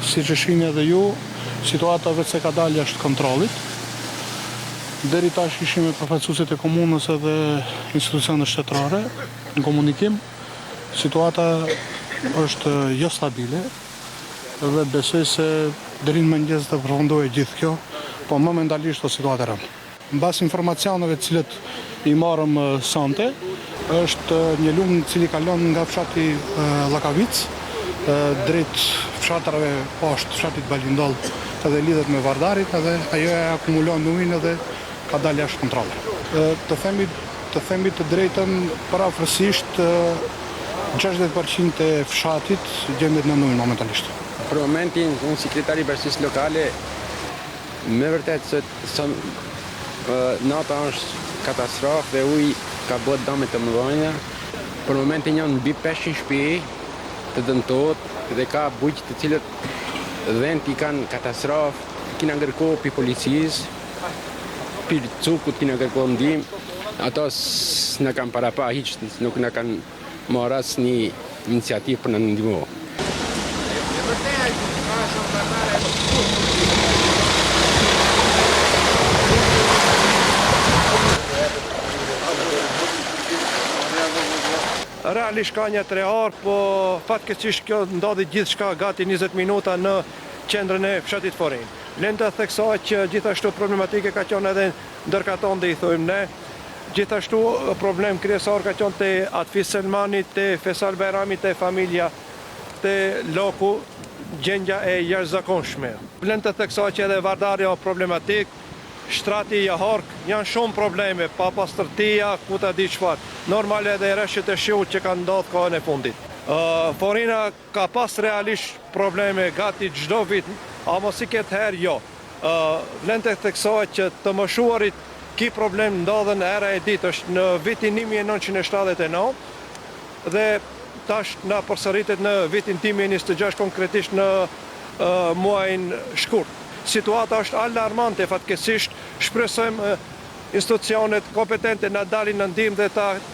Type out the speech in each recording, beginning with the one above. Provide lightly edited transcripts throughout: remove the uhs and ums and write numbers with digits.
si që shihni edhe ju, situata vetë se ka dalë jashtë kontrollit. Deri tash ishim me përfaqësuesit e komunës edhe institucionet shtetërore në komunikim. Situata është jo stabile dhe besoj se deri në mëngjes të përfundojë gjithë kjo, po momentalisht është situatë e rëndë. Mbas informacioneve të cilët i marrëm sonte, është një lum i cili kalon nga fshati Llakavic drejt fshatrave poshtë fshatit Balindoll edhe lidhet me Vardarit edhe ajo e akumulon ujin edhe ka dalë jashtë kontrollit. Të themi të drejtën, parafërsisht 60% e fshatit gjendet në ujë momentalisht. Për momentin, unë si kretari i bashkisë lokale, me vërtet se nata është katastrofë dhe uji ka bërë dëme të mëdha. Për momentin janë mbi 500 shtëpi të dëmtohet dhe ka bujq të cilët dhënë i kanë katastrofë, kina ngërkohë pi policisë, pi cukut kina ngërkohë ndihmë, ato s'na kanë parapa hiç, nuk na kanë marrë asnjë iniciativë për na ndihmu. Realisht ka një 3 orë, po fatkeqësisht kjo ndodhi gjithçka gati 20 minuta në qendrën e fshatit Forin. Lënë të theksoj që gjithashtu problematike ka qenë edhe ndërkaton dhe i thojmë ne. Gjithashtu problem kryesor ka qenë te Atfis Selmani, te Fesal Bajrami, te familja, te Loku, gjendja e jashtëzakonshme. Lënë të theksoj që edhe Vardari është problematik, shtrati Jahork, janë shumë probleme, pa pastërtia, ku ta di çfarë. Normal edhe rreshtet e shiut që kanë ndodhur kohën e fundit. Forina ka pas realisht probleme gati çdo vit, a mos i ketë herë jo. Lënë të theksoj që të moshuarit ki problem ndodhen era e ditë është në vitin 1979 dhe tash na përsëritet në vitin 2026 konkretisht në muajin shkurt. Situata është alarmante fatkeqësisht, shpresojmë institucionet kompetente na dalin në ndihmë dhe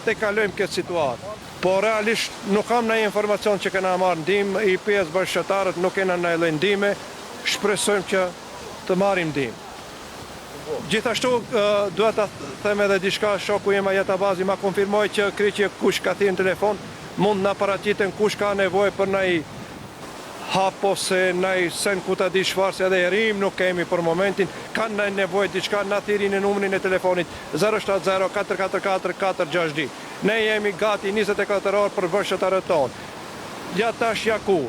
te kalojmë këtë situatë. Po realisht nuk kam ndonjë informacion që kena marrë ndihmë, i pjesë bashkëtarët nuk kena ndonjë ndihmë, shpresojmë që të marrim ndihmë. Gjithashtu duhet ta them edhe diçka, shoku im Ajatabazi ma konfirmoi që kryqje kush ka thënë në telefon, mund na paraqiten kush ka nevojë për ndonjë hap ose ndonjë sen ku ta di çfarë, se edhe rim nuk kemi për momentin, kanë ndonjë nevojë diçka na thirrin në numrin e telefonit 070 444 462. Ne jemi gati 24 orë për bashkëtarët tonë. Ja tash ja ku.